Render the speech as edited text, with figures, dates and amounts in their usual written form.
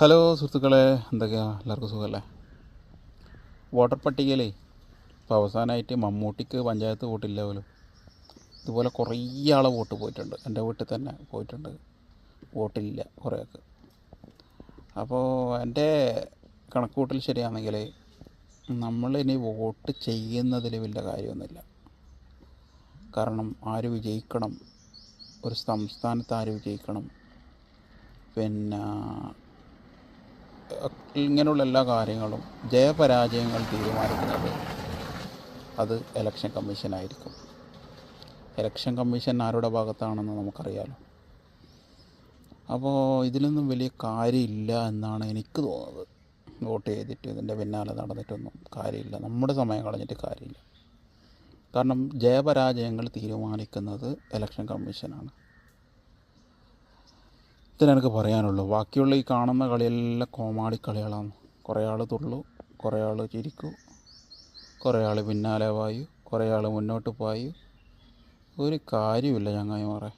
Hello സുഹൃത്തുക്കളെ, എന്തൊക്കെയാ? എല്ലാവർക്കും സുഖമല്ലേ? വോട്ടർ പട്ടികയിലേ ഇപ്പോൾ അവസാനമായിട്ട് മമ്മൂട്ടിക്ക് പഞ്ചായത്ത് വോട്ടില്ല പോലും. ഇതുപോലെ കുറേ ആളെ വോട്ട് പോയിട്ടുണ്ട്. എൻ്റെ വീട്ടിൽ തന്നെ പോയിട്ടുണ്ട്, വോട്ടില്ല കുറേയൊക്കെ. അപ്പോൾ എൻ്റെ കണക്കുകൂട്ടൽ ശരിയാണെങ്കിൽ നമ്മളിനി വോട്ട് ചെയ്യുന്നതിൽ വലിയ കാര്യമൊന്നുമില്ല. കാരണം ആര് വിജയിക്കണം, ഒരു സംസ്ഥാനത്ത് ആര് വിജയിക്കണം, പിന്നെ ഇങ്ങനെയുള്ള എല്ലാ കാര്യങ്ങളും ജയപരാജയങ്ങൾ തീരുമാനിക്കുന്നത് അത് ഇലക്ഷൻ കമ്മീഷനായിരിക്കും. ഇലക്ഷൻ കമ്മീഷൻ ആരുടെ ഭാഗത്താണെന്ന് നമുക്കറിയാലോ. അപ്പോൾ ഇതിലൊന്നും വലിയ കാര്യമില്ല എന്നാണ് എനിക്ക് തോന്നുന്നത്. വോട്ട് ചെയ്തിട്ട് ഇതിൻ്റെ പിന്നാലെ നടന്നിട്ടൊന്നും കാര്യമില്ല, നമ്മുടെ സമയം കളഞ്ഞിട്ട് കാര്യമില്ല. കാരണം ജയപരാജയങ്ങൾ തീരുമാനിക്കുന്നത് ഇലക്ഷൻ കമ്മീഷനാണ്. ഇതിനെനിക്ക് പറയാനുള്ളൂ. ബാക്കിയുള്ള ഈ കാണുന്ന കളിയെല്ലാം കോമാളി കളികളാണ്. കുറേ ആൾ തുള്ളു, കുറേ ആൾ ചിരിക്കൂ, കുറേ ആൾ പിന്നാലെ പായു, കുറേ ആൾ മുന്നോട്ട് പായു. ഒരു കാര്യമില്ല ചങ്ങായിമാരെ.